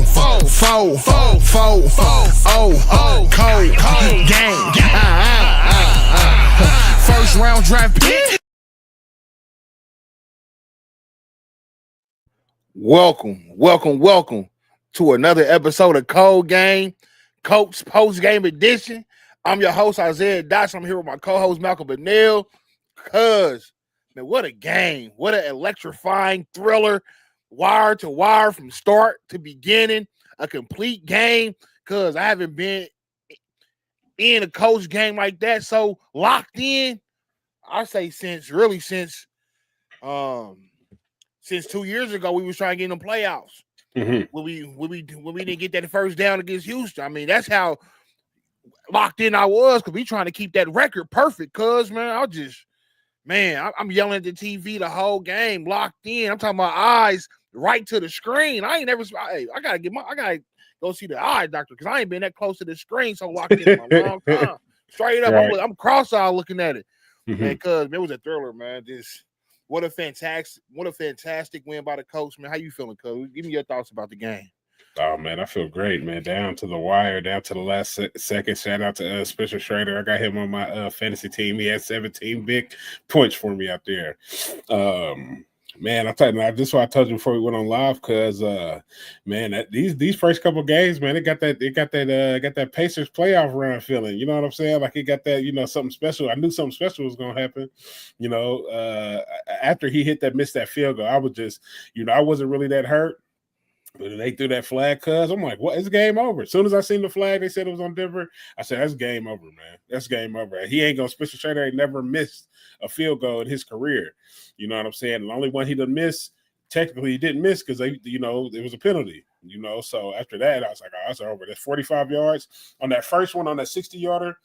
cold gang. First round draft pick. Welcome to another episode of Cold Game, Colts Post Game Edition. I'm your host, Isaiah Dotson. I'm here with my co-host, Malcolm Bennell. Cuz, man, what a game. What an electrifying thriller, wire to wire from start to beginning, a complete game. Cuz I haven't been in a Colts game like that so locked in, I say since 2 years ago, we was trying to get in the playoffs. Mm-hmm. When we didn't get that first down against Houston. I mean, that's how locked in I was, because we trying to keep that record perfect. Cuz, man, I'm yelling at the TV the whole game, locked in. I'm talking about eyes right to the screen. I gotta go see the eye doctor, because I ain't been that close to the screen so locked in a long time. Straight up, right. I'm cross-eyed looking at it. Mm-hmm. Man, cuz it was a thriller, man. What a fantastic win by the Colts, man. How you feeling, cuz? Give me your thoughts about the game. Oh, man, I feel great, man. Down to the wire, down to the last second. Shout out to Spencer Schrader. I got him on my fantasy team. He had 17 big points for me out there. Man, I'm telling you, this is what I told you before we went on live, because man, these first couple games, man, it got that Pacers playoff run feeling. You know what I'm saying? Like it got that, something special. I knew something special was gonna happen. After he missed that field goal, I was just, I wasn't really that hurt. But they threw that flag, cuz I'm like, what? It's game over. As soon as I seen the flag, they said it was on Denver. I said, that's game over, man. That's game over. He ain't gonna. Spencer Schrader ain't never missed a field goal in his career. You know what I'm saying? The only one he done miss, technically he didn't miss, because it was a penalty. So after that, I was like, oh, that's over. That's 45 yards. On that first one, on that 60-yarder,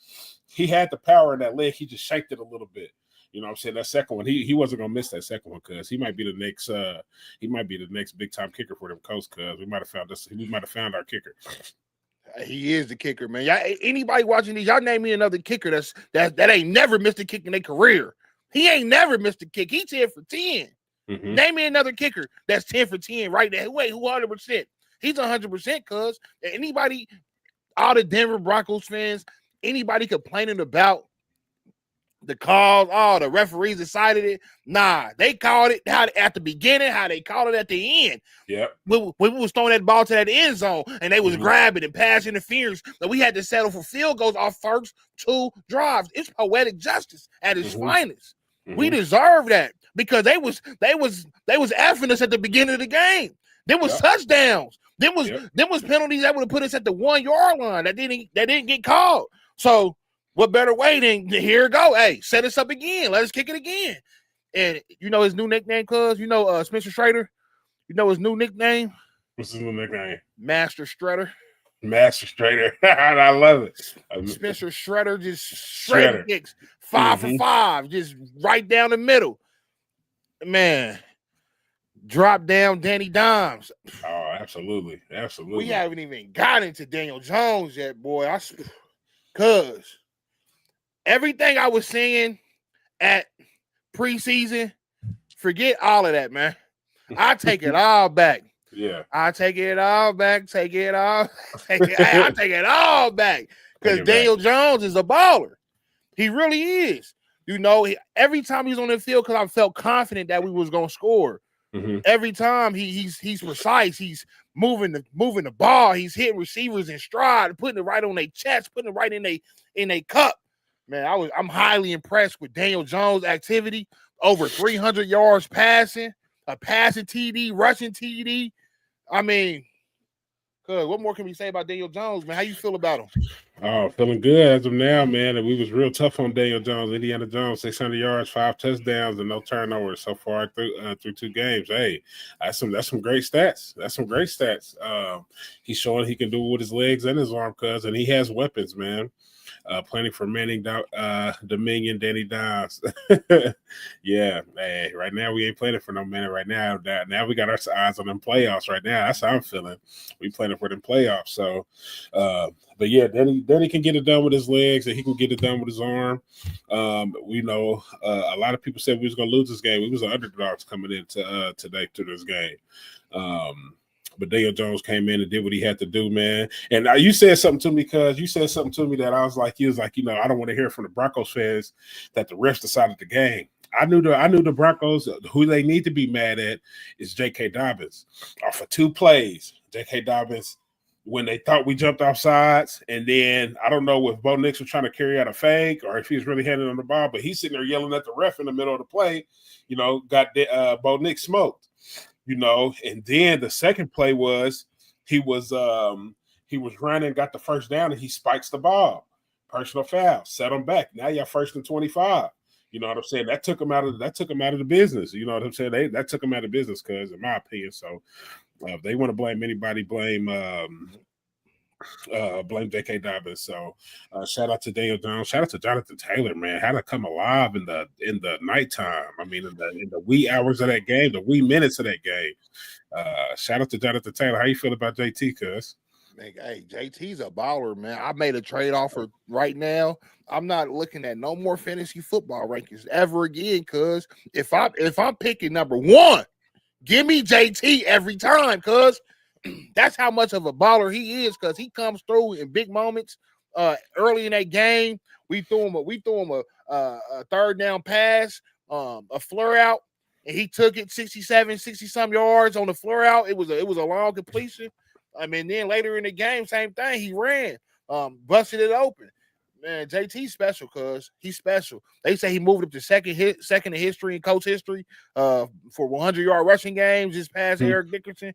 he had the power in that leg. He just shaked it a little bit. You know what I'm saying? That second one, he wasn't gonna miss that second one, because he might be the next big time kicker for them Colts, because we might have found our kicker. He is the kicker, man. Y'all, anybody watching these, y'all name me another kicker that ain't never missed a kick in their career. He ain't never missed a kick. He 10 for 10. Mm-hmm. Name me another kicker that's 10 for 10 right there. Wait, who 100%? He's 100%, cuz anybody, all the Denver Broncos fans, anybody complaining about the calls, the referees decided it. Nah, they called it at the beginning, how they called it at the end. Yeah. When we was throwing that ball to that end zone and they was grabbing and pass interference, that we had to settle for field goals our first two drives. It's poetic justice at its finest. Mm-hmm. We deserve that, because they was effing us at the beginning of the game. There was touchdowns. There was penalties that would have put us at the 1 yard line that didn't get called. So what better way than here go? Hey, set us up again. Let us kick it again. And his new nickname, cuz? Spencer Schrader? His new nickname? What's his new nickname? Master Strutter. Master Schrader. I love it. Spencer Schrader just shredding kicks. 5 for 5. Just right down the middle. Man. Drop down Danny Dimes. Oh, absolutely. Absolutely. We haven't even gotten to Daniel Jones yet, boy. Cuz everything I was saying at preseason, forget all of that, man. I take it all back. Yeah. I take it all back. I take it all back. Because Daniel Jones is a baller. He really is. Every time he's on the field, because I felt confident that we was going to score. Mm-hmm. Every time he's precise. He's moving the ball. He's hitting receivers in stride, putting it right on their chest, putting it right in their cup. Man, I'm highly impressed with Daniel Jones' activity. Over 300 yards passing, a passing TD, rushing TD. I mean, what more can we say about Daniel Jones, man? How you feel about him? Oh, feeling good as of now, man. And we was real tough on Daniel Jones. Indiana Jones, 600 yards, 5 touchdowns, and no turnovers so far through 2 games. Hey, that's some great stats. That's some great stats. He's showing he can do it with his legs and his arm, and he has weapons, man. Planning for Manning Dominion, Danny Dimes. Yeah, hey, right now we ain't planning for no Manning right now. Now we got our eyes on them playoffs right now. That's how I'm feeling. We planning for them playoffs. So, but yeah, Danny can get it done with his legs, and he can get it done with his arm. We know a lot of people said we was going to lose this game. We was the underdogs coming into today to this game. But Daniel Jones came in and did what he had to do, man. And you said something to me that I was like, I don't want to hear from the Broncos fans that the refs decided the game. I knew the Broncos, who they need to be mad at is J.K. Dobbins. For 2 plays, J.K. Dobbins, when they thought we jumped off sides, and then I don't know if Bo Nix was trying to carry out a fake or if he was really handing on the ball, but he's sitting there yelling at the ref in the middle of the play, got Bo Nix smoked, and then the second play was he was running, got the first down, and he spikes the ball. Personal foul, set him back. Now you're 1st and 25. You know what I'm saying? That took him out of the business. You know what I'm saying? That took him out of business, cuz, in my opinion. So if they want to blame anybody, blame J.K. Dobbins. So shout out to Daniel Jones. Shout out to Jonathan Taylor, man. How to come alive in the nighttime. I mean, in the wee hours of that game, the wee minutes of that game. Shout out to Jonathan Taylor. How you feel about JT, cuz? Hey, JT's a baller, man. I made a trade offer right now. I'm not looking at no more fantasy football rankings ever again, cuz if I'm picking number 1, give me JT every time, cuz that's how much of a baller he is, cuz he comes through in big moments. Early in that game, we threw him a third down pass, a flare out, and he took it 60-some yards on the flare out. It was a long completion. I mean, then later in the game, same thing. He ran, busted it open. Man, JT's special, cuz he's special. They say he moved up to second in history in Colts history for 100-yard rushing games just past Eric Dickerson.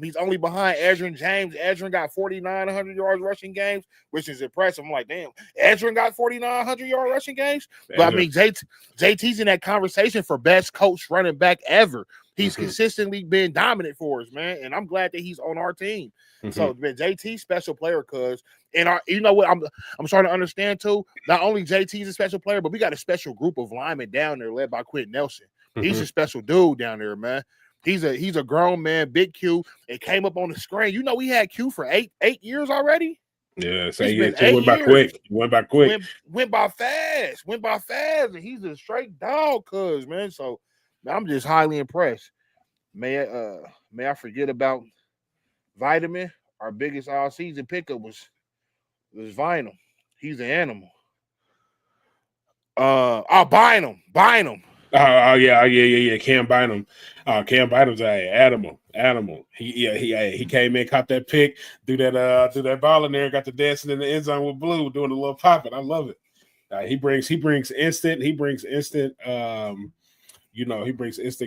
He's only behind Edgerrin James. Edgerrin got 49 100-yard rushing games, which is impressive. I'm like, damn, Edgerrin got 49 100-yard rushing games. But I mean, JT's in that conversation for best coach running back ever. He's consistently been dominant for us, man, and I'm glad that he's on our team. So, man, JT special player, cuz, and you know what? I'm starting to understand too. Not only JT's a special player, but we got a special group of linemen down there led by Quentin Nelson. He's a special dude down there, man. He's a grown man, big Q. It came up on the screen. You know, we had Q for eight years already. Yeah, so it went by quick. Went by quick. Went by fast. And he's a straight dog, cuz, man. So I'm just highly impressed. May I forget about Vitamin? Our biggest all season pickup was Vinyl. He's an animal. Bynum. Oh yeah. Cam Bynum. Cam Bynum's an animal. He came in, caught that pick, threw that ball in there, got the dancing in the end zone with Blue, doing a little popping. I love it. He brings instant. He brings instant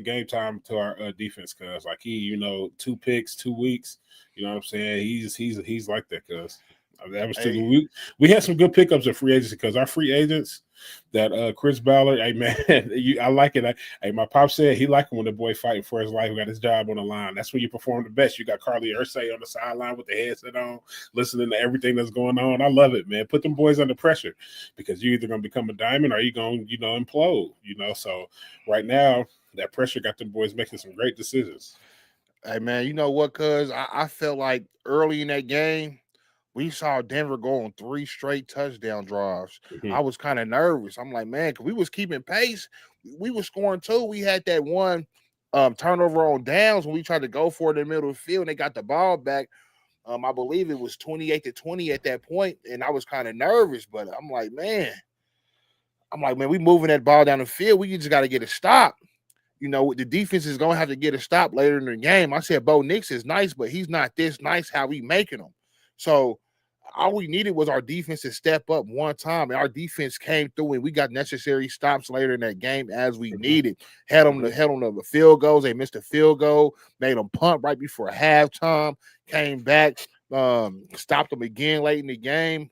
game time to our defense, cuz like 2 picks, 2 weeks. You know what I'm saying? He's like that, cuz. That was we had some good pickups of free agency, because our free agents, that Chris Ballard, hey man, I like it. My pop said he liked when the boy fighting for his life, who got his job on the line. That's when you perform the best. You got Carly Ursay on the sideline with the headset on, listening to everything that's going on. I love it, man. Put them boys under pressure, because you're either gonna become a diamond or you're gonna implode. So right now that pressure got them boys making some great decisions. Hey man, you know what, cuz I felt like early in that game, we saw Denver go on 3 straight touchdown drives. I was kind of nervous. I'm like, man, because we was keeping pace. We were scoring too. We had that one turnover on downs when we tried to go for it in the middle of the field, and they got the ball back. I believe it was 28-20 at that point, and I was kind of nervous. But I'm like, man, we moving that ball down the field. We just got to get a stop. The defense is going to have to get a stop later in the game. I said, Bo Nix is nice, but he's not this nice how we making him. So all we needed was our defense to step up one time, and our defense came through, and we got necessary stops later in that game as we needed. Had them to the field goals. They missed a field goal, made them punt right before halftime, came back, stopped them again late in the game,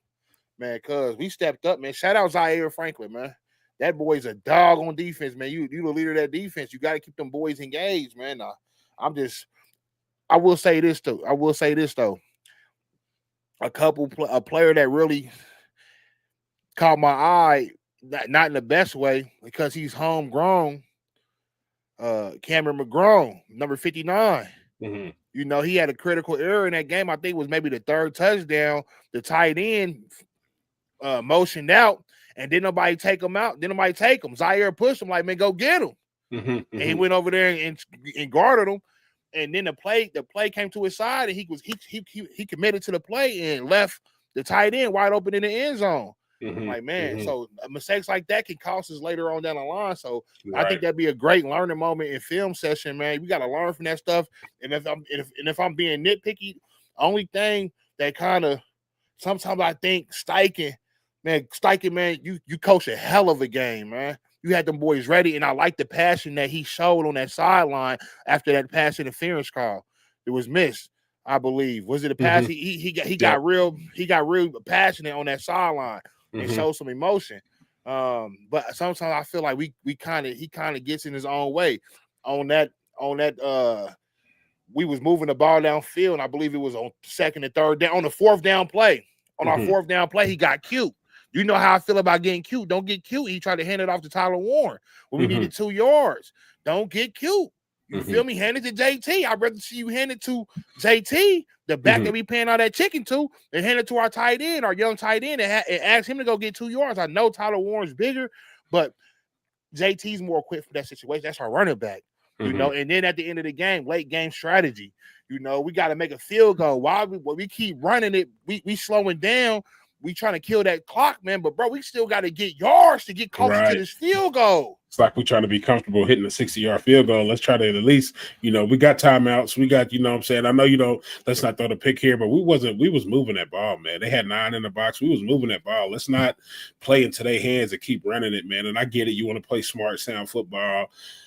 man, because we stepped up, man. Shout out Zaire Franklin, man. That boy's a dog on defense, man. You the leader of that defense. You got to keep them boys engaged, man. I will say this, though. A player that really caught my eye, not in the best way, because he's homegrown. Cameron McGrone, number 59. He had a critical error in that game. I think it was maybe the 3rd touchdown. The tight end motioned out, and didn't nobody take him out. Didn't nobody take him. Zaire pushed him like, man, go get him. And he went over there and guarded him. And then the play came to his side, and he committed to the play and left the tight end wide open in the end zone. Like, man, so mistakes like that can cost us later on down the line. So I think that'd be a great learning moment in film session, man. We got to learn from that stuff. And if I'm being nitpicky, only thing that kind of sometimes I think Steichen, man, you coach a hell of a game, man. You had them boys ready, and I like the passion that he showed on that sideline after that pass interference call. It was missed, I believe. Was it a pass? He got real passionate on that sideline and showed some emotion. But sometimes I feel like he kind of gets in his own way on that. We was moving the ball downfield, and I believe it was on second and third down on the fourth down play. On our fourth down play, he got cute. You know how I feel about getting cute. Don't get cute. He tried to hand it off to Tyler Warren when we needed 2 yards. Don't get cute. You feel me? Hand it to JT. I'd rather see you hand it to JT, the back that we paying all that chicken to, and hand it to our tight end, our young tight end, and ask him to go get 2 yards. I know Tyler Warren's bigger, but JT's more equipped for that situation. That's our running back, you know. And then at the end of the game, late game strategy, you know, we got to make a field goal. While we keep running it, we slowing down. We trying to kill that clock, man. But, bro, we still got to get yards to get closer to this field goal. It's like we trying to be comfortable hitting a 60-yard field goal. Let's try to at least, you know, we got timeouts. We got, you know what I'm saying? I know, you know, let's not throw the pick here, but we was moving that ball, man. They had 9 in the box. We was moving that ball. Let's not play into their hands and keep running it, man. And I get it. You want to play smart, sound football.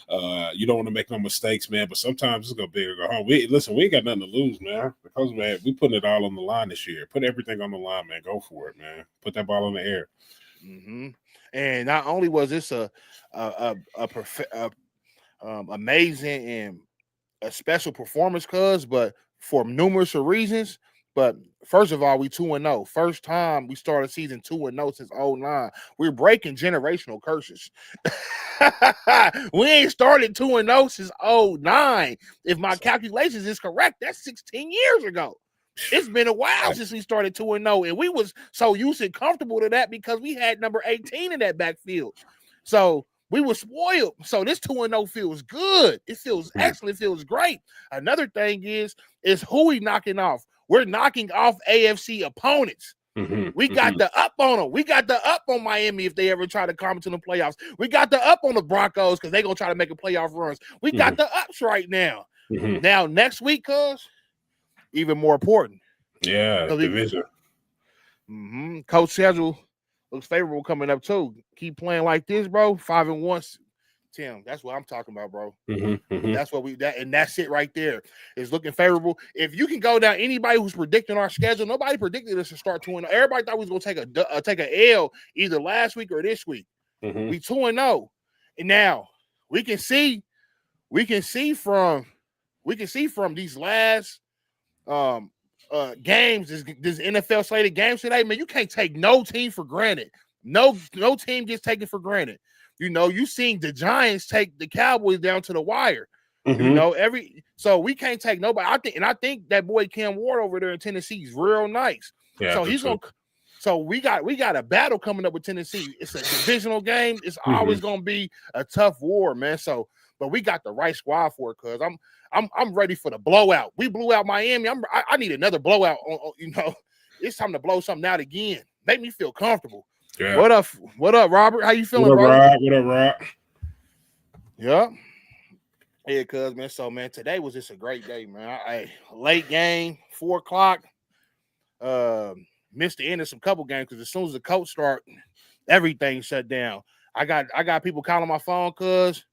You don't want to make no mistakes, man. But sometimes it's go big or go home. We ain't got nothing to lose, man. Because, man, we putting it all on the line this year. Put everything on the line, man. Go for it, man. Put that ball in the air. And not only was this amazing and a special performance, but for numerous reasons. But first of all, we 2-0. First time we started season 2-0 since 2009. We're breaking generational curses. We ain't started 2-0 since 2009. If my calculations is correct, that's 16 years ago. It's been a while since we started 2-0, and we was so used and comfortable to that because we had number 18 in that backfield. So we were spoiled. So this 2-0 feels good. It feels excellent. It feels great. Another thing is who we knocking off. We're knocking off AFC opponents. We got the up on them. We got the up on Miami if they ever try to come to the playoffs. We got the up on the Broncos because they're going to try to make a playoff runs. We got the ups right now. Now, next week, even more important. Yeah, division. Coach schedule looks favorable coming up, too. Keep playing like this, bro. 5-1. Tim, that's what I'm talking about, bro. That's what and that's it right there. It's looking favorable. If you can go down, anybody who's predicting our schedule, nobody predicted us to start 2-0. Everybody thought we was going to take a L either last week or this week. We 2-0, and now we can see from these last games, this NFL slated games today, man. You can't take no team for granted. No team gets taken for granted. You know, you seen the Giants take the Cowboys down to the wire. You know, so we can't take nobody. I think that boy Cam Ward over there in Tennessee is real nice. Yeah, so he's gonna. So we got a battle coming up with Tennessee. It's a divisional game. It's always gonna be a tough war, man. So, but we got the right squad for it, cuz I'm ready for the blowout. We blew out Miami. I need another blowout. You know, it's time to blow something out again. Make me feel comfortable. Yeah. What up, Robert? How you feeling, bro? What up, Rob? Yeah, cuz, man. So, man, today was just a great day, man. Late game, 4:00. Missed the end of some couple games because as soon as the Colts start, everything shut down. I got people calling my phone, cuz.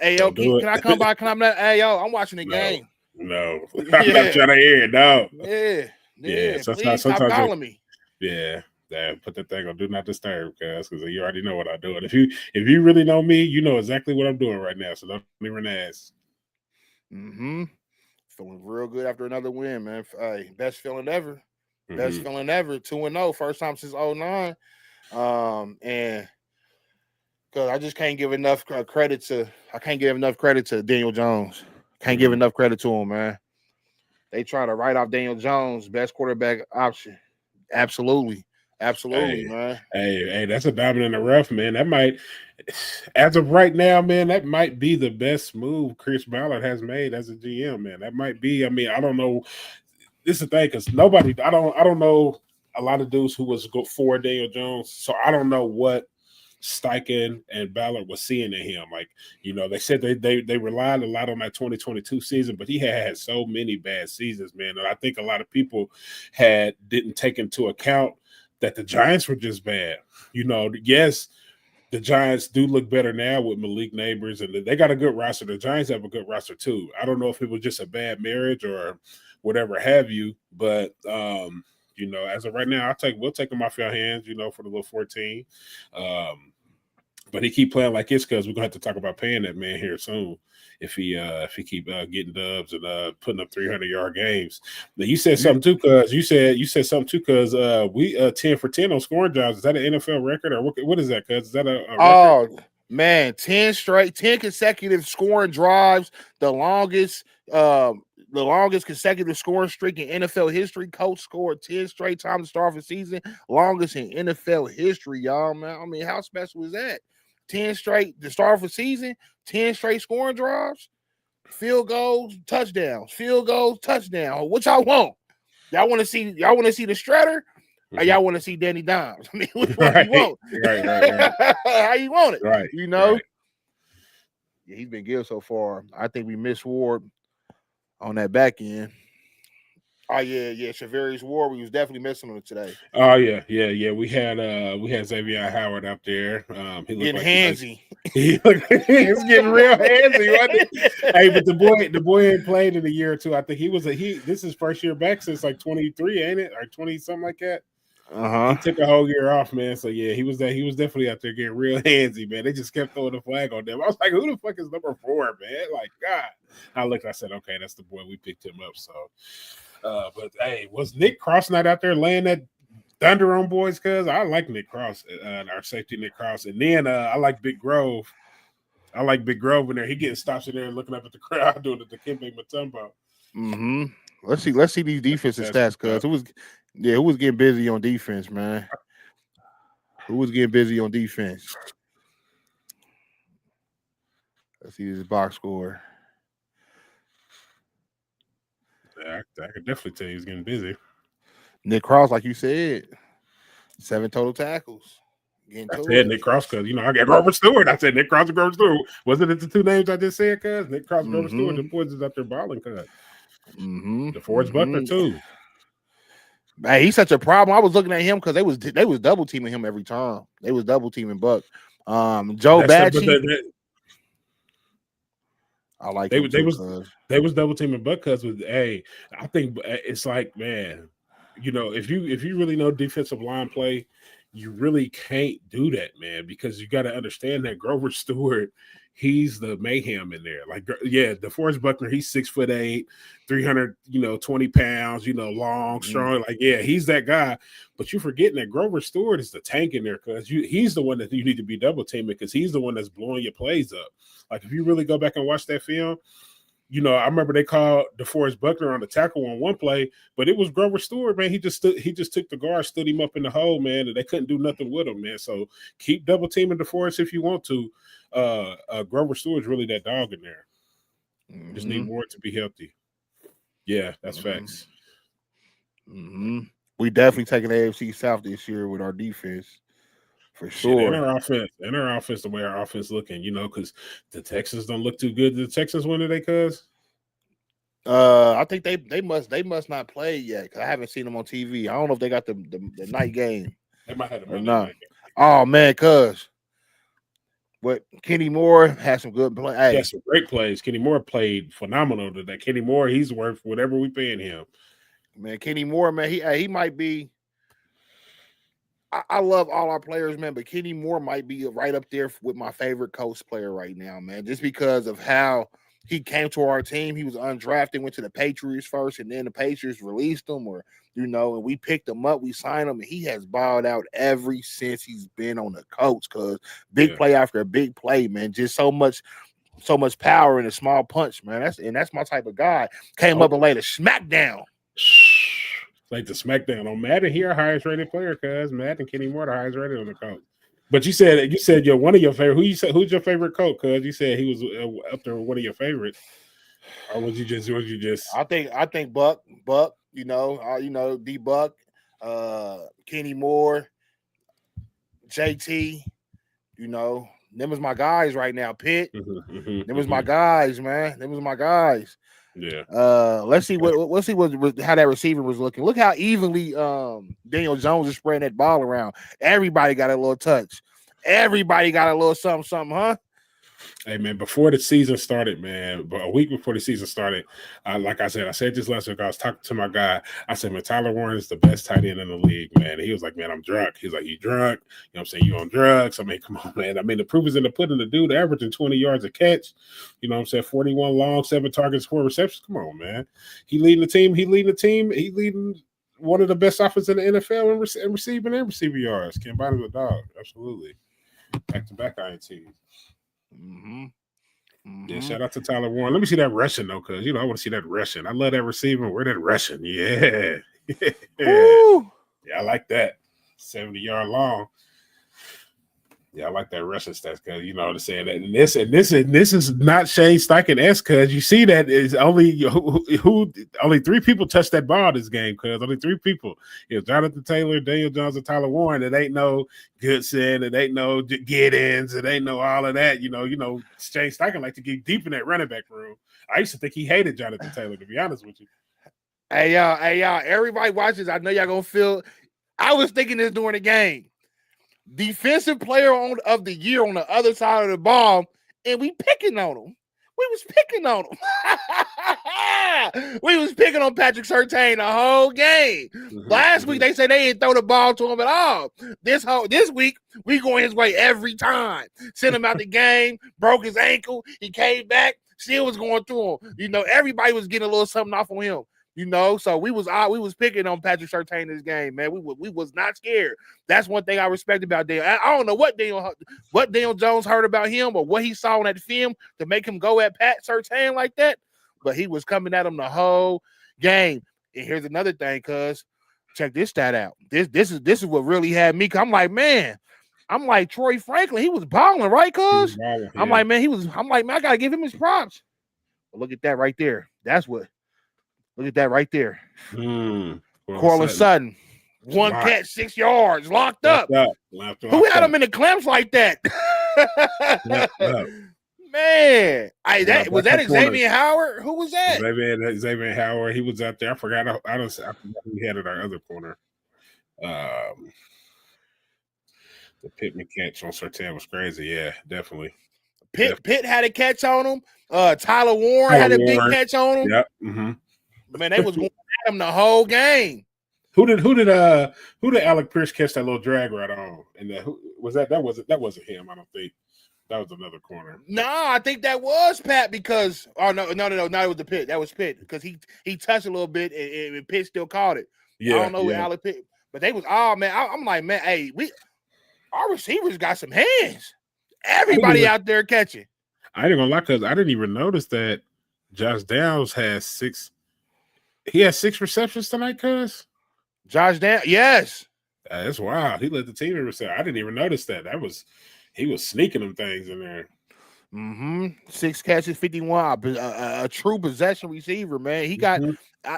Hey, yo, can I come by? Hey, yo, I'm watching the game. No. I'm not trying to hear it, no. Yeah. Please stop calling me. Yeah. Put that thing on do not disturb, guys, because you already know what I'm doing. If you really know me, you know exactly what I'm doing right now. So don't even ask. Feeling real good after another win, man. Hey, best feeling ever. Best feeling ever. 2-0, first time since 2009. And because I just can't give enough credit to Daniel Jones. Can't give enough credit to him, man. They trying to write off Daniel Jones, best quarterback option. Absolutely. Absolutely, man. Hey, that's a diamond in the rough, man. That might, as of right now, man, that might be the best move Chris Ballard has made as a GM, man. That might be. I mean, I don't know. This is the thing because nobody. I don't know a lot of dudes who was for Daniel Jones, so I don't know what Steichen and Ballard was seeing in him. Like, they said they relied a lot on that 2022 season, but he had so many bad seasons, man. And I think a lot of people didn't take into account that the Giants were just bad. Yes, the Giants do look better now with Malik Neighbors, and they got a good roster. The Giants have a good roster too. I don't know if it was just a bad marriage or whatever have you, but as of right now, we'll take him off your hands, for the little 14. But he keep playing like this because we're gonna have to talk about paying that man here soon if he keep getting dubs and putting up 300-yard games. Now you said something too, cuz you said something too, cuz we 10 for 10 on scoring drives. Is that an NFL record or what is that? Cuz is that a record? Oh man, 10 consecutive scoring drives, the longest consecutive scoring streak in NFL history. Colts scored 10 straight times to start the season, longest in NFL history, y'all, man. I mean, how special is that? 10 straight to start the season, 10 straight scoring drives, field goals, touchdowns, field goals, touchdown. What y'all want? Y'all want to see the Shredder? Or y'all want to see Danny Dimes? I mean, which one do you want? Right. How you want it? Right. Yeah, he's been good so far. I think we missed Ward on that back end. Oh yeah. Shavarius Ward, we was definitely missing him today. Oh yeah. We had Xavier Howard out there. He looked getting handsy. He was getting real handsy, wasn't he? Hey, but the boy ain't played in a year or two. I think this is first year back since like 23, ain't it? Or 20 something like that. He took a whole year off, man. So yeah, he was definitely out there getting real handsy, man. They just kept throwing the flag on them. I was like, who the fuck is number 4, man? Like, God. I looked, I said, okay, that's the boy. We picked him up. So but hey, was Nick Cross not out there laying that thunder on boys? Cuz I like Nick Cross, our safety Nick Cross. And then I like Big Grove. I like Big Grove in there. He getting stops in there and looking up at the crowd doing the Dikembe Mutombo. Mm-hmm. Let's see these defensive stats, cuz who was getting busy on defense, man? Who was getting busy on defense? Let's see this box score. Yeah, I could definitely tell you he's getting busy. Nick Cross, like you said, 7 total tackles. I said Nick Cross because I got Grover Stewart. I said Nick Cross and Grover Stewart. Wasn't it the 2 names I just said? Cuz Nick Cross, Grover Stewart. The boys is up there balling. Cuz DeForest Buckner too. Man, he's such a problem. I was looking at him because they was double teaming him every time. They was double teaming Buck. Joe Bacci. I like they was double teaming Buck because I think it's like, man, if you really know defensive line play, you really can't do that, man, because you got to understand that Grover Stewart, he's the mayhem in there. Like, yeah, DeForest Buckner, he's 6'8", 320 pounds, long, strong. Like, yeah, he's that guy. But you're forgetting that Grover Stewart is the tank in there because he's the one that you need to be double teaming because he's the one that's blowing your plays up. Like, if you really go back and watch that film, I remember they called DeForest Buckner on the tackle on one play, but it was Grover Stewart, man. He just took the guard, stood him up in the hole, man, and they couldn't do nothing with him, man. So keep double teaming DeForest if you want to. Grover Stewart's really that dog in there. Just need Ward to be healthy. Yeah, that's facts. We definitely taking the AFC South this year with our defense. For sure. And our offense, the way our offense looking, because the Texans don't look too good. Did the Texans win today, cuz? I think they must not play yet because I haven't seen them on TV. I don't know if they got the night game. They might have or not. Oh man, cuz. But Kenny Moore had some good play. He had some great plays. Kenny Moore played phenomenal today. Kenny Moore, he's worth whatever we paying him. Man, Kenny Moore, man, he might be. I love all our players, man, but Kenny Moore might be right up there with my favorite Colts player right now, man, just because of how he came to our team. He was undrafted, went to the Patriots first, and then the Patriots released him, and we picked him up, we signed him, and he has balled out ever since he's been on the Colts, because big play after a big play, man, just so much power in a small punch, man. That's my type of guy. Came up and laid a smack down. Like the SmackDown on Madden, he our highest rated player, cuz Madden Kenny Moore the highest rated on the Colts. But you said you're one of your favorite. Who's your favorite coach? Cuz you said he was up there with one of your favorites, or was you just? I think Buck, you know, D Buck, Kenny Moore, JT, you know, them was my guys right now. Pitt, them was my guys, man. Them was my guys. Yeah. Let's see what how that receiver was looking. Look how evenly Daniel Jones is spreading that ball around. Everybody got a little touch. Everybody got a little something, huh? Hey man, before the season started, man, but a week before the season started, like I said this last week. I was talking to my guy. I said, man, Tyler Warren is the best tight end in the league, man. And he was like, man, I'm drunk. He's like, you drunk? You know what I'm saying? You on drugs? I mean, come on, man. I mean, the proof is in the pudding. The dude averaging 20 yards a catch. You know what I'm saying? 41 long, 7 targets, 4 receptions. Come on, man. He leading the team. He leading one of the best offenses in the NFL in receiving and receiver yards. Can't buy him a dog. Absolutely. Back-to-back INT. Mm-hmm. Yeah, shout out to Tyler Warren. Let me see that rushing though, because I want to see that rushing. I love that receiving. Where that rushing? Yeah. Yeah, I like that. 70-yard long. Yeah, I like that rushing stats because they're saying that. And this is not Shane Steichen-esque because you see that is only only 3 people touched that ball this game because only 3 people. It's Jonathan Taylor, Daniel Jones, and Tyler Warren. It ain't no Goodson, it ain't no Giddens, it ain't no all of that. Shane Steichen like to get deep in that running back room. I used to think he hated Jonathan Taylor, to be honest with you. Hey y'all, everybody watches. I know y'all gonna feel. I was thinking this during the game. Defensive player of the year on the other side of the ball, and we picking on him. We was picking on him. We was picking on Patrick Surtain the whole game. Last week they said they didn't throw the ball to him at all. This week we going his way every time. Sent him out the game, broke his ankle. He came back, still was going through him. Everybody was getting a little something off on him. So we was picking on Patrick Surtain this game, man. We was not scared. That's one thing I respect about Daniel. I don't know what Daniel Jones heard about him or what he saw on that film to make him go at Pat Surtain like that, but he was coming at him the whole game. And here's another thing, cuz check this stat out. This is what really had me. I'm like, man. I'm like Troy Franklin. He was balling, right, cuz? I'm like, man, I gotta give him his props. But look at that right there. Look at that right there. Cortland Sutton. 1 catch, 6 yards, locked up. Who had him in the clamps like that? Man. Was that Xavier Howard? Who was that? Xavier Howard. He was out there. I forgot who he had at our other corner. The Pittman catch on Surtain was crazy. Yeah, definitely. Pitt had a catch on him. Tyler Warren had a big catch on him. Yep. Mm-hmm. Man, they was going at him the whole game. Who did Alec Pierce catch that little drag right on? And who was that? That wasn't him. I don't think that was another corner. No, I think that was Pat because no, it was the Pitt. That was Pitt because he touched a little bit and Pitt still caught it. Yeah, I don't know who Alec Pitt, but they was man. I'm like, man, hey, our receivers got some hands. Everybody out there catching. I ain't gonna lie, because I didn't even notice that Josh Downs has 6. He had 6 receptions tonight, cuz. Josh Downs, yes. That's wild. He led the team in reception. I didn't even notice that. He was sneaking them things in there. 6 catches, 51. A true possession receiver, man. He got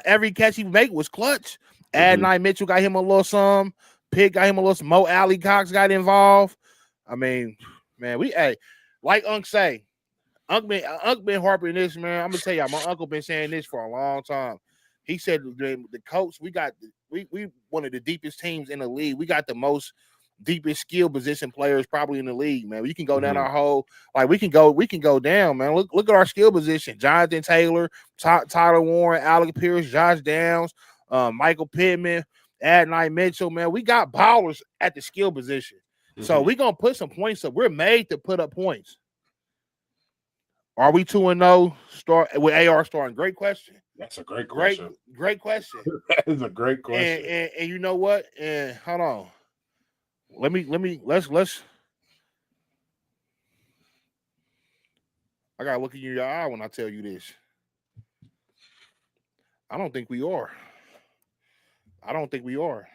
every catch he made was clutch. Adonai Mitchell got him a little some. Pitt got him a little. Mo Alley Cox got involved. I mean, man, like Unc say, Unc been harping this, man. I'm gonna tell y'all, my uncle been saying this for a long time. He said the Colts, we one of the deepest teams in the league. We got the most deepest skill position players probably in the league, man. We can go down our whole, we can go down, man. Look at our skill position. Jonathan Taylor, Tyler Warren, Alec Pierce, Josh Downs, Michael Pittman, Adonai Mitchell, man. We got ballers at the skill position. So we're going to put some points up. We're made to put up points. Are we 2-0 start with AR starting? Great question. That's a great question. Great question. That is a great question. And you know what? And hold on. Let's I gotta look in your eye when I tell you this. I don't think we are. I don't think we are.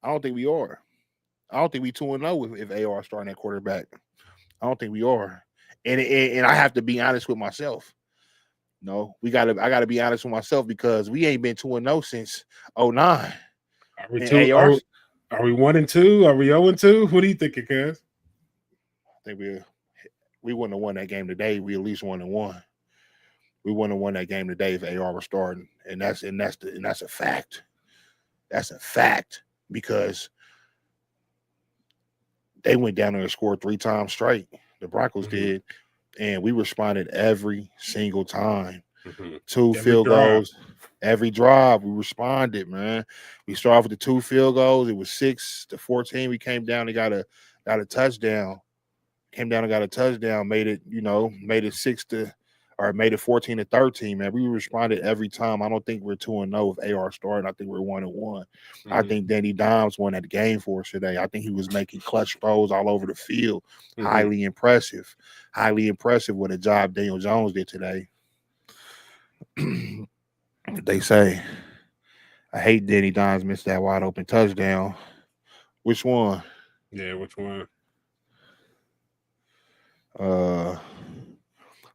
I don't think we are. I don't think we 2-0 if AR starting at quarterback. I don't think we are. And I have to be honest with myself. No, I gotta be honest with myself because we ain't been 2-0 since '09. Are we And two? AR's Are we 1-2? Are we 0-2? What are you thinking, cuz? I think we wouldn't have won that game today. We at least 1-1. We wouldn't have won that game today if AR was starting. And that's a fact. That's a fact because they went down there and scored 3 times straight. The Broncos did. And we responded every single time. 2 field goals. Every drive, we responded, man. We started with the 2 field goals. It was 6-14. We came down and got a touchdown. Came down and got a touchdown. Made it 14-13. Man, we responded every time. I don't think we're 2-0 with AR starting. I think we're 1-1. I think Danny Dimes won that game for us today. I think he was making clutch throws all over the field. Highly impressive. Highly impressive what a job Daniel Jones did today. They say, I hate Danny Dimes missed that wide open touchdown. Which one? Yeah, which one?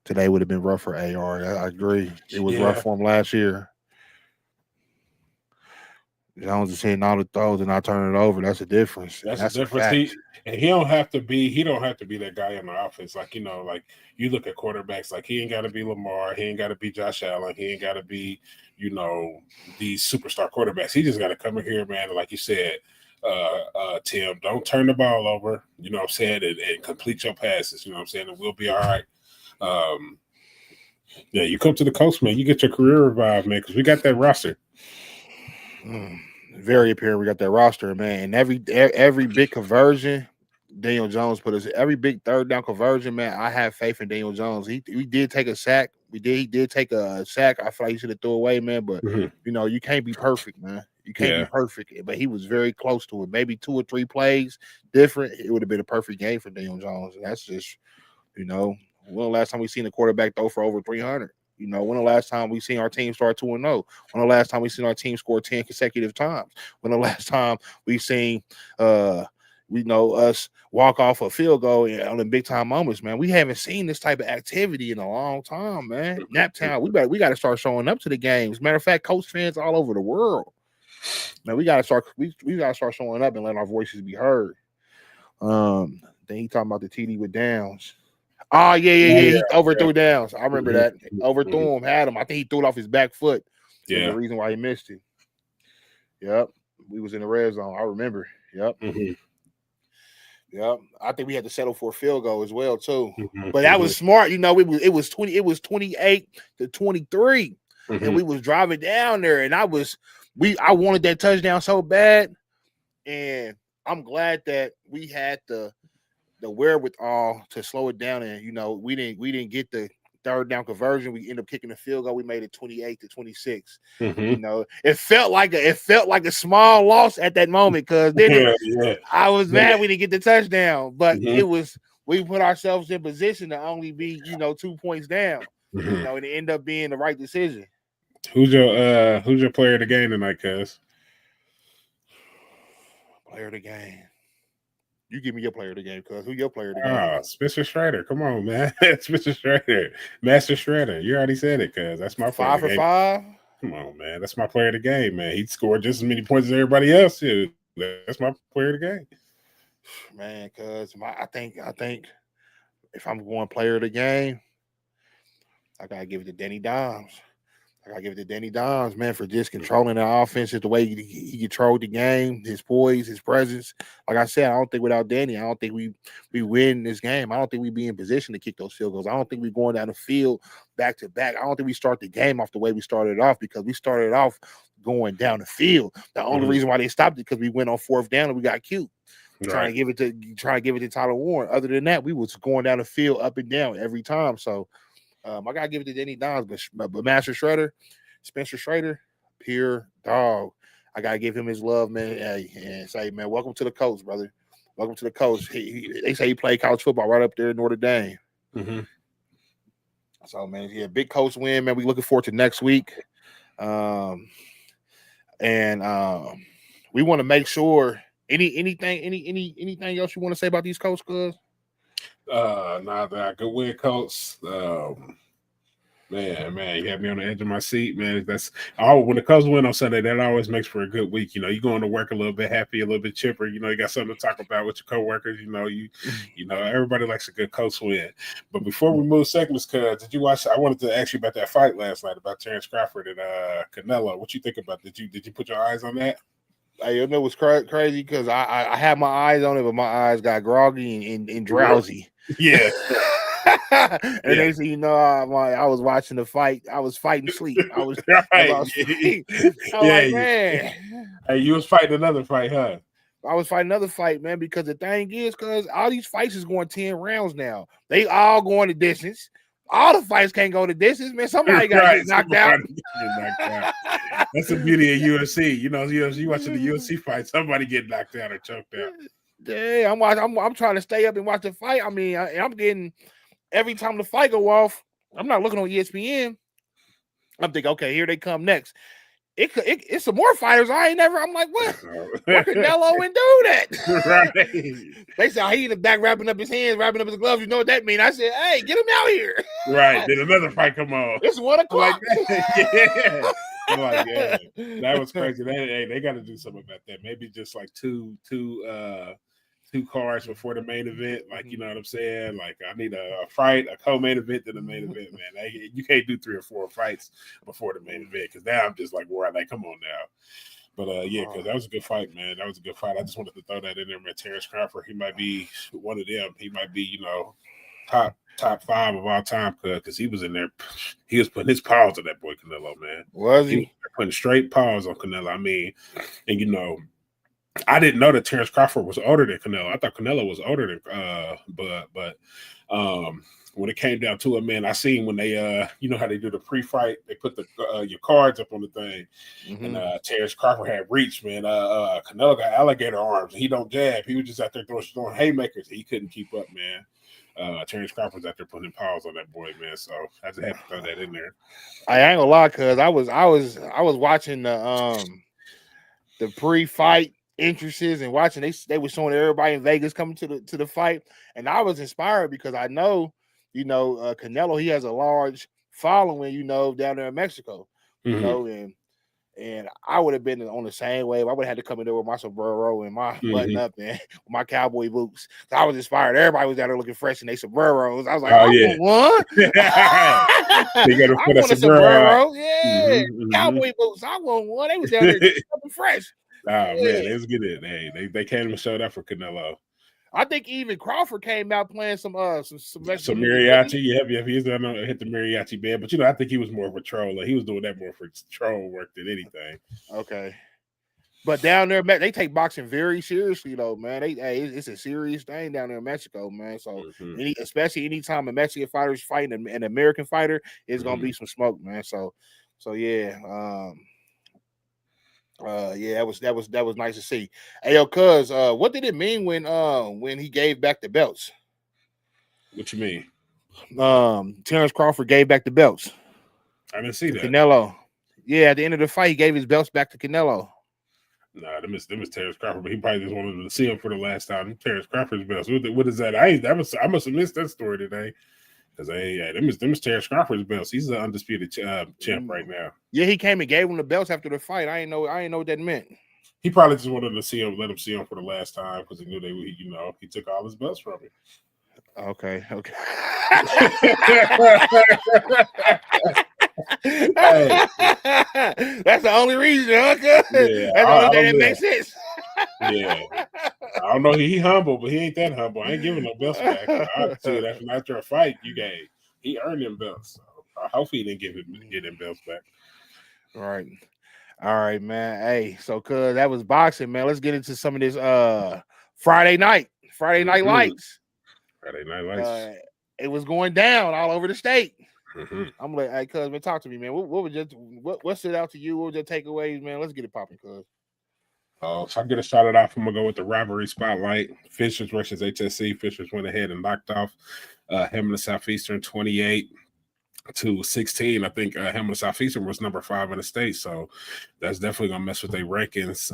Today would have been rough for AR. I agree. It was rough for him last year. Jones is hitting all the throws and not turning it over. That's a difference. That's a difference. He don't have to be that guy in the offense. Like, like you look at quarterbacks, like he ain't got to be Lamar, he ain't got to be Josh Allen, he ain't got to be, these superstar quarterbacks. He just got to come in here, man. And like you said, Tim, don't turn the ball over. You know what I'm saying, and complete your passes. You know what I'm saying, and we'll be all right. Yeah, you come to the Colts, man. You get your career revived, man, because we got that roster. Very apparent we got that roster, man. And every big conversion, Daniel Jones put us. Every big third down conversion, man. I have faith in Daniel Jones. He did take a sack. He did take a sack. I feel like he should have threw away, man. But you can't be perfect, man. You can't be perfect. But he was very close to it. Maybe 2 or 3 plays different. It would have been a perfect game for Daniel Jones. And that's just, when the last time we seen a quarterback throw for over 300? When the last time we seen our team start 2-0? When the last time we seen our team score 10 consecutive times? When the last time we seen us walk off a field goal on the big time moments, man? We haven't seen this type of activity in a long time, man. Naptown, we got to start showing up to the games. Matter of fact, Colts fans all over the world, man, we got to start showing up and letting our voices be heard. Then he talking about the TD with Downs. Oh, yeah. He overthrew Downs. I remember that. Overthrew him, had him. I think he threw it off his back foot. Yeah. The reason why he missed it. Yep. We was in the red zone. I remember. Yep. Yep. I think we had to settle for a field goal as well, too. But that was smart. It was 28-23. And we was driving down there. And I wanted that touchdown so bad. And I'm glad that we had the wherewithal to slow it down, and we didn't get the third down conversion. We ended up kicking the field goal. We made it 28-26. It felt like a small loss at that moment because I was mad we didn't get the touchdown, but we put ourselves in position to only be 2 points down. And it ended up being the right decision. Who's your player of the game tonight, cuz? Player of the game. You give me your player of the game, cuz. Who your player of the game? Spencer Strider. Come on, man. Spencer Strider. Master Shredder. You already said it, cuz. That's my player 5 for 5. Come on, man. That's my player of the game, man. He scored just as many points as everybody else did. That's my player of the game. Man, cuz I think if I'm going player of the game, I gotta give it to Danny Dimes. Man, for just controlling the offense, the way he controlled the game, his poise, his presence. Like I said, I don't think without Danny, I don't think we win this game. I don't think we be in position to kick those field goals. I don't think we're going down the field back to back. I don't think we start the game off the way we started off because we started off going down the field. The only reason why they stopped it because we went on 4th down and we got cute. Trying to give it to Tyler Warren. Other than that, we was going down the field up and down every time. So I gotta give it to Danny Dimes, but Master Shredder, Spencer Shredder, pure dog. I gotta give him his love, man. And say, man, welcome to the Colts, brother. Welcome to the Colts. They say he played college football right up there in Notre Dame. So, man, big Colts win, man. We looking forward to next week. and we want to make sure anything else you want to say about these Colts, cuz? Nah, good win, Colts. Man, you had me on the edge of my seat, man. When the Cubs win on Sunday, that always makes for a good week. You know, you going to work a little bit happy, a little bit chipper. You know, you got something to talk about with your coworkers. You know, everybody likes a good Colts win. But before we move segments, did you watch? I wanted to ask you about that fight last night about Terrence Crawford and Canelo. What you think about? Did you put your eyes on that? You know what's crazy because I had my eyes on it, but my eyes got groggy and drowsy. Yeah. And they say, you know, I was watching the fight. I was fighting sleep. I was like, man. Hey, you was fighting another fight, huh? I was fighting another fight, man, because the thing is, because all these fights is going 10 rounds now. They all going the distance. All the fights can't go the distance, man. Somebody got to get knocked out. That's the beauty of UFC. You know, you watching the UFC fight, somebody get knocked out or choked out. Yeah, I'm trying to stay up and watch the fight. I mean, I'm getting every time the fight go off, I'm not looking on ESPN. I'm thinking, okay, here they come next. It's some more fighters. I'm like, what? Why Canelo wouldn't do that? Right. They said he in the back wrapping up his hands, wrapping up his gloves. You know what that means? I said, hey, get him out here. Right. Then another fight come on. It's 1 o'clock. Yeah. Like, yeah. That was crazy. They got to do something about that. Maybe just like two cards before the main event. Like, you know what I'm saying? Like, I need a fight, a co-main event, then the main event, man. You can't do 3 or 4 fights before the main event because now I'm just like, where like, come on now. But yeah, because that was a good fight, man. That was a good fight. I just wanted to throw that in there, man. Terrence Crawford, he might be one of them. He might be, you know, top 5 of all time because he was in there. He was putting his paws on that boy Canelo, man. Was he? He was putting straight paws on Canelo. I mean, and you know, I didn't know that Terrence Crawford was older than Canelo. I thought Canelo was older than but when it came down to it, man, I seen when they you know how they do the pre-fight, they put the your cards up on the thing, and Terrence Crawford had reach, man. Canelo got alligator arms, and he don't jab. He was just out there throwing haymakers. He couldn't keep up, man. Terrence Crawford's out there putting paws on that boy, man. So I just had to throw that in there. I ain't gonna lie, cuz I was watching the pre-fight entrances and watching they were showing everybody in Vegas coming to the fight, and I was inspired because I know, you know, Canelo, he has a large following, you know, down there in Mexico, you know, and I would have been on the same wave. I would have had to come in there with my sombrero and my button up and my cowboy boots. So I was inspired. Everybody was down there looking fresh in their sombreros. I was like, I want one. I want a sombrero. Yeah, cowboy boots. I want one. They was down there looking fresh. Oh man, it was good. Hey, they came and showed up for Canelo. I think even Crawford came out playing some mariachi. Yeah, he's gonna hit the mariachi band. But you know, I think he was more of a troll. He was doing that more for troll work than anything. Okay, but down there, they take boxing very seriously, though, man. It's a serious thing down there in Mexico, man. So especially anytime a Mexican fighter is fighting an American fighter, it's gonna be some smoke, man. So yeah. Yeah, that was nice to see. Hey, yo, cuz, what did it mean when he gave back the belts? What you mean? Terrence Crawford gave back the belts. I didn't see that. Canelo. Yeah, at the end of the fight, he gave his belts back to Canelo. Nah, them is Terrence Crawford, but he probably just wanted to see him for the last time. Terrence Crawford's belts. What is that? I must have missed that story today. Because them is Terrence Crawford's belts. He's the undisputed champ right now. Yeah, he came and gave him the belts after the fight. I didn't know what that meant. He probably just wanted to let him see him for the last time because he knew he took all his belts from him. Okay. Hey. That's the only reason, huh? Yeah, that's the only thing that makes sense. Yeah, I don't know. He humble, but he ain't that humble. I ain't giving no belts back. I'll tell you that after a fight, he earned them belts. So hopefully he didn't get them belts back. All right, man. Hey, so cuz that was boxing, man. Let's get into some of this Friday night lights. Friday night lights. It was going down all over the state. I'm like, hey, cuz, man, talk to me, man. What stood out to you? What was your takeaways, man? Let's get it popping, cuz. So I'm going to start it off. I'm going to go with the rivalry spotlight. Fishers versus HSC. Fishers went ahead and knocked off Hammond Southeastern 28-20. to 16. I think Hamilton Southeastern was number 5 in the state, so that's definitely gonna mess with their rankings.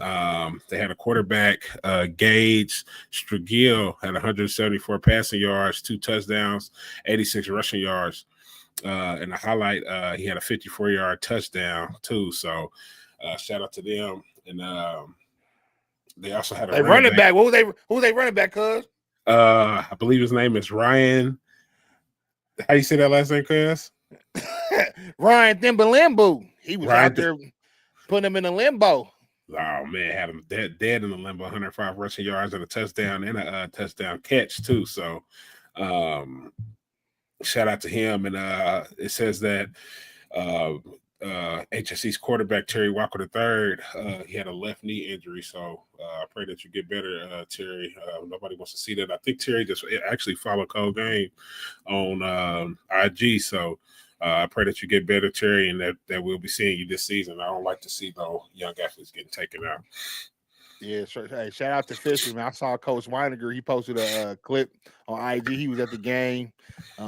They had a quarterback, Gage Strigill, had 174 passing yards, 2 touchdowns, 86 rushing yards. And the highlight, he had a 54-yard touchdown too. So shout out to them. And they also had a running back. Who was they running back, cuz? I believe his name is Ryan. How you say that last name, cuz? Ryan Thimbalimbu. He was out there putting him in a limbo. Oh man, had him dead in the limbo, 105 rushing yards and a touchdown and a touchdown catch too. So shout out to him. And it says that HSC's quarterback Terry Walker III, he had a left knee injury. So I pray that you get better, Terry. Nobody wants to see that. I think Terry just actually followed Cole Game on IG. So I pray that you get better, Terry, and that we'll be seeing you this season. I don't like to see no young athletes getting taken out. Yeah, sure. Hey, shout out to Fisher, man. I saw Coach Weiniger. He posted a clip on IG. He was at the game.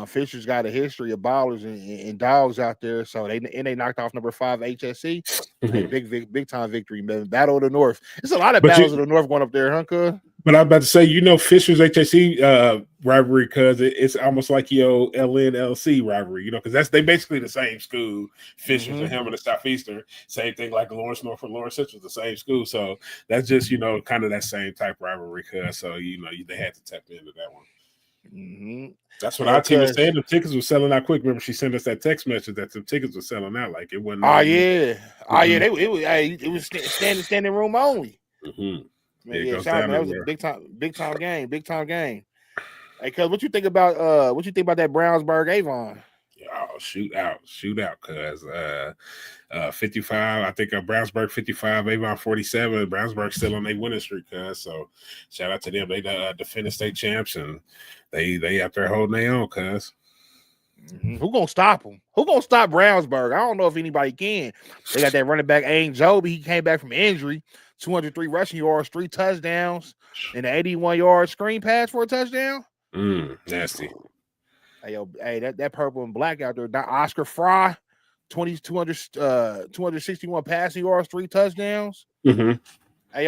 Fisher's got a history of ballers and dogs out there. So they knocked off number 5 HSC. Big time victory, man. Battle of the North. There's a lot of battles of the North going up there, huh, cuz? But I'm about to say, Fisher's HSC rivalry, because it's almost like your LNLC rivalry, because they basically the same school. Fisher's and Hamilton Southeastern, same thing like Lawrence North and Lawrence Central, the same school. So that's just kind of that same type rivalry, cuz. So they had to tap into that one. That's what our team was saying. The tickets were selling out quick. Remember, she sent us that text message that the tickets were selling out like it wasn't. It was standing room only. Man, that was a big time game. Hey, cuz, what you think about that Brownsburg Avon? Oh, shootout, cuz 55. I think Brownsburg 55, Avon 47. Brownsburg still on their winning streak, cuz. So shout out to them. They defending state champs, and they out there holding their own, cuz. Who gonna stop them? Who gonna stop Brownsburg? I don't know if anybody can. They got that running back Ain Joby. He came back from injury. 203 rushing yards, 3 touchdowns, and an 81-yard screen pass for a touchdown. Nasty. Hey, that purple and black out there. Oscar Fry, 261 passing yards, 3 touchdowns. Hey,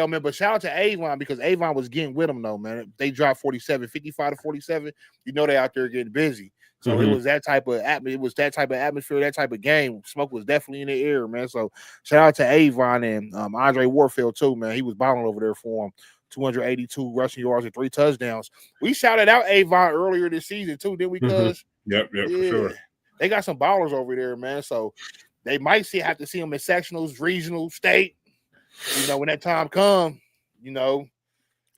man, but shout out to Avon, because Avon was getting with them, though, man. They dropped 55 to 47. They out there getting busy. So it was that type of atmosphere, that type of game. Smoke was definitely in the air, man. So shout out to Avon and Andre Warfield too, man. He was balling over there for him. 282 rushing yards and 3 touchdowns. We shouted out Avon earlier this season too, didn't we? Cuz Yep, for sure. They got some ballers over there, man. So they might have to see them in sectionals, regional, state. When that time comes,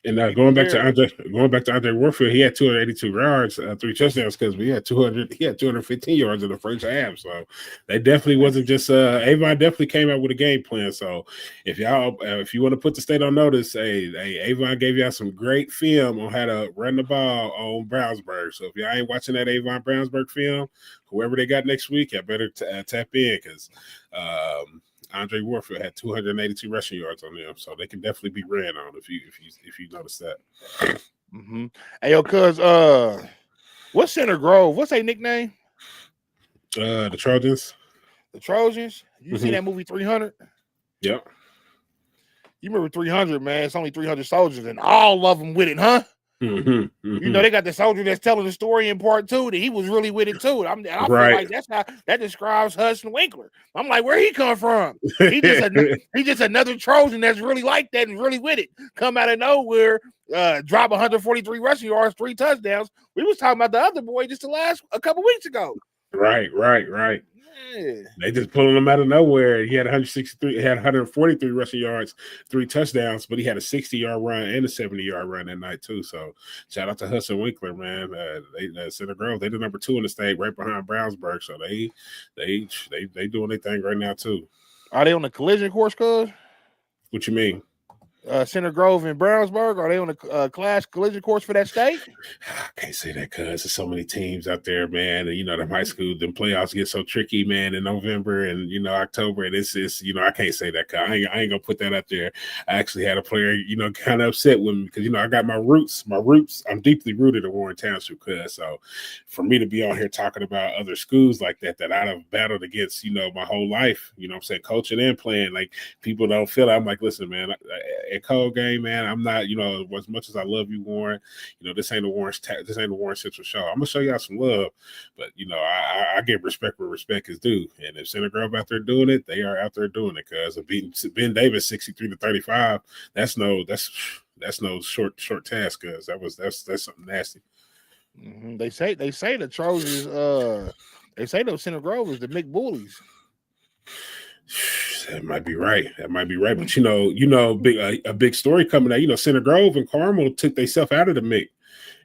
And going back to Andre Warfield, he had 282 yards, 3 touchdowns, because he had 215 yards in the first half. So they definitely wasn't just Avon definitely came out with a game plan. So if you want to put the state on notice, Avon gave y'all some great film on how to run the ball on Brownsburg. So if y'all ain't watching that Avon Brownsburg film, whoever they got next week, y'all better tap in, because Andre Warfield had 282 rushing yards on them, so they can definitely be ran on if you notice that. Hey, yo, cuz, what's Center Grove? What's their nickname? The Trojans. The Trojans? You seen that movie 300? Yep. You remember 300, man? It's only 300 soldiers, and all of them with it, huh? They got the soldier that's telling the story in part 2 that he was really with it too. I feel like that describes Hudson Winkler. I'm like, where he come from? He just another Trojan that's really like that and really with it. Come out of nowhere, drop 143 rushing yards, 3 touchdowns. We was talking about the other boy just a couple weeks ago. Right. Yeah. They just pulling him out of nowhere. He had 143 rushing yards, 3 touchdowns, but he had a 60-yard run and a 70-yard run that night too. So shout out to Hudson Winkler, man. They Center Grove, they the number 2 in the state, right behind Brownsburg. So they doing their thing right now too. Are they on the collision course, cuz? What you mean? Center Grove and Brownsburg, are they on the class collision course for that state? I can't say that because there's so many teams out there, man. And them high school, them playoffs get so tricky, man, in November and October. And it's just, I can't say that. I ain't gonna put that out there. I actually had a player, kind of upset with me because I got my roots. I'm deeply rooted in Warren Township, cuz. So for me to be on here talking about other schools like that I've battled against, my whole life, I'm saying, coaching and playing, like, people don't feel it. I'm like, listen, man, at Cold Game, man, I'm not, as much as I love you, Warren, this ain't the Warren Central show. I'm gonna show y'all some love, but I give respect where respect is due. And if Center Grove out there doing it, they are out there doing it. Cause of beating Ben Davis 63-35, that's no short task. Cause that's something nasty. Mm-hmm. They say the Trojans. They say those Center Grove is the McBullies. That might be right. But a big story coming out. Center Grove and Carmel took themselves out of the MIC.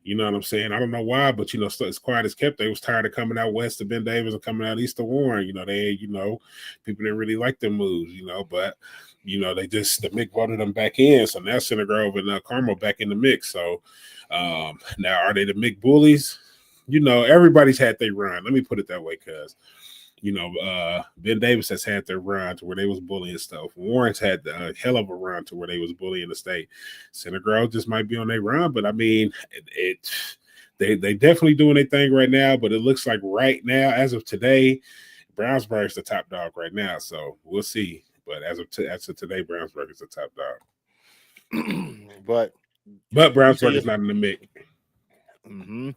You know what I'm saying? I don't know why, but as quiet as kept, they was tired of coming out west of Ben Davis and coming out east of Warren. People didn't really like them moves. But the MIC voted them back in. So now Center Grove and Carmel back in the mix. So now are they the MIC bullies? Everybody's had their run. Let me put it that way, cuz. Ben Davis has had their run to where they was bullying stuff. Warren's had a hell of a run to where they was bullying the state. Center Grove just might be on their run, but I mean, they definitely doing their thing right now. But it looks like right now, as of today, Brownsburg's the top dog right now. So we'll see. But as of today, Brownsburg is the top dog. but Brownsburg is not in the mix. Mm-hmm.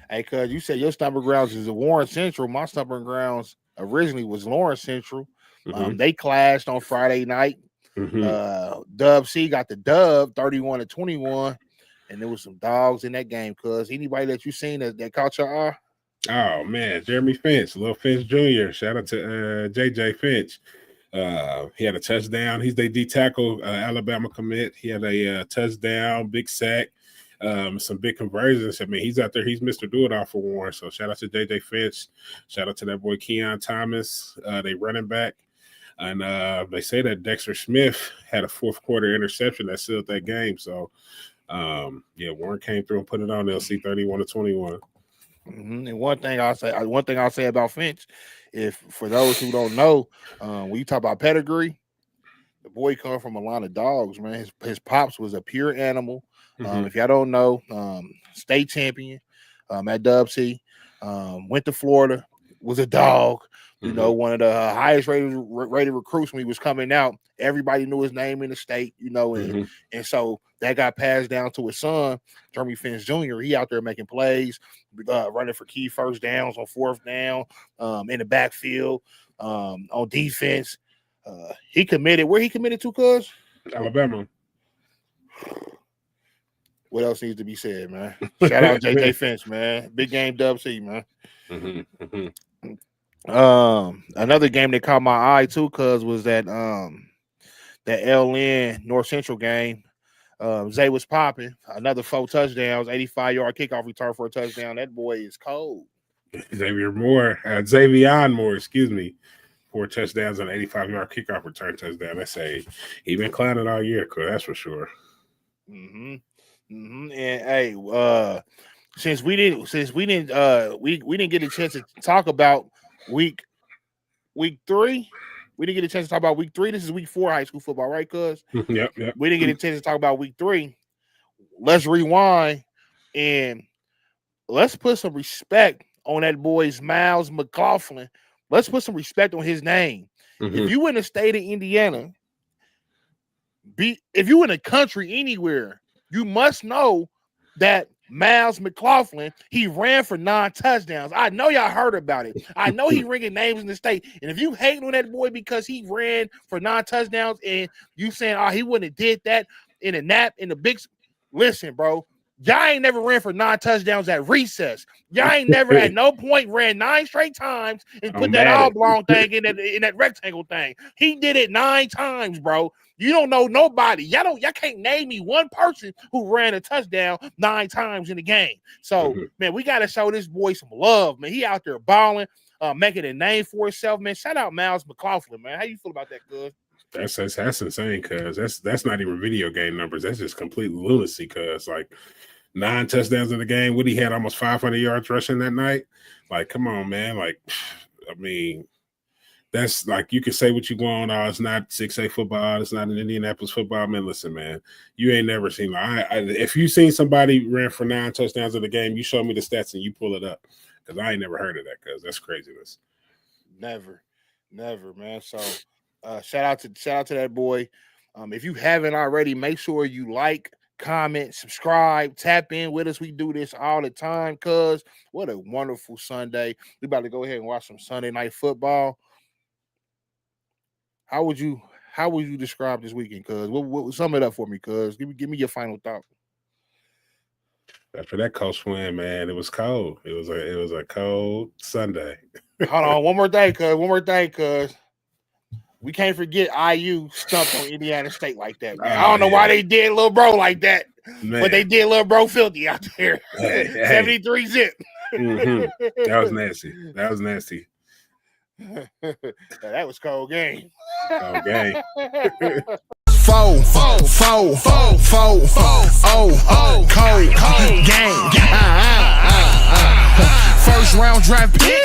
Hey, cuz you said your stomping grounds is the Warren Central. My stomping grounds originally was Lawrence Central. Mm-hmm. They clashed on Friday night. Mm-hmm. Dub C got the dub 31-21, and there was some dogs in that game. Cuz anybody that you seen that caught your eye? Oh man, Jeremy Finch, Little Finch Jr. Shout out to JJ Finch. He had a touchdown. He's the D tackle, Alabama commit. He had a touchdown, big sack. Some big conversions. I mean, he's out there. He's Mr. Do-It-All for Warren. So shout out to JJ Finch. Shout out to that boy Keon Thomas. They running back. And they say that Dexter Smith had a fourth quarter interception that sealed that game. So Warren came through and put it on LC 31-21. Mm-hmm. And one thing I'll say about Finch, if for those who don't know, when you talk about pedigree, the boy come from a line of dogs, man. His pops was a pure animal. If y'all don't know, state champion at Dub C, went to Florida, was a dog. One of the highest rated recruits when he was coming out. Everybody knew his name in the state, and so that got passed down to his son, Jeremy Finch Jr. He out there making plays, running for key first downs on fourth down, in the backfield, on defense. He committed. Where he committed to, cuz? Alabama. What else needs to be said, man? Shout out JJ Finch, man. Big game Dub C, man. Another game that caught my eye too, cuz was that LN North Central game. Zay was popping. Another 4 touchdowns, 85-yard kickoff return for a touchdown. That boy is cold. Xavier Moore, excuse me. 4 touchdowns and 85-yard kickoff return touchdown. He been climbing all year, cuz, that's for sure. And hey, since we didn't get a chance to talk about week 3. We didn't get a chance to talk about week 3. This is week 4 high school football, right, cuz? Yep. We didn't get a chance to talk about week 3. Let's rewind and let's put some respect on that boy's Miles McLaughlin. Let's put some respect on his name. If you in the state of Indiana, if you in the country anywhere, you must know that Miles McLaughlin, he ran for 9 touchdowns. I know y'all heard about it. I know he ringing names in the state. And if you hating on that boy because he ran for 9 touchdowns and you saying, he wouldn't have did that in a nap in the big, listen, bro. Y'all ain't never ran for 9 touchdowns at recess. Y'all ain't never at no point ran 9 straight times and put that oblong thing in that rectangle thing. He did it 9 times, bro. You don't know nobody. Y'all can't name me one person who ran a touchdown 9 times in the game. So, man, we got to show this boy some love, man. He out there balling, making a name for himself, man. Shout out Miles McLaughlin, man. How you feel about that, good? That's insane, cuz that's not even video game numbers. That's just complete lunacy, cuz like 9 touchdowns in the game. Woody had almost 500 yards rushing that night. Like, come on, man. Like, I mean, that's like you can say what you want. Oh, it's not 6A football. It's not an Indianapolis football. Man, listen, man, you ain't never seen. If you seen somebody ran for 9 touchdowns in the game, you show me the stats and you pull it up, because I ain't never heard of that. Because that's craziness. Never, man. So, shout out to that boy. If you haven't already, make sure you like, comment, subscribe, tap in with us. We do this all the time, cuz what a wonderful Sunday. We about to go ahead and watch some Sunday night football. How would you describe this weekend, cuz? What sum it up for me, cuz? Give me your final thought. After that Colts win, man, it was cold. It was a cold Sunday. Hold on, one more thing, cuz. We can't forget IU stumped on Indiana State like that, man. I don't know why they did little bro like that, but they did little bro filthy out there. 73 zip. That was nasty. That was cold game. Cold game. Four, cold game. First round draft pick.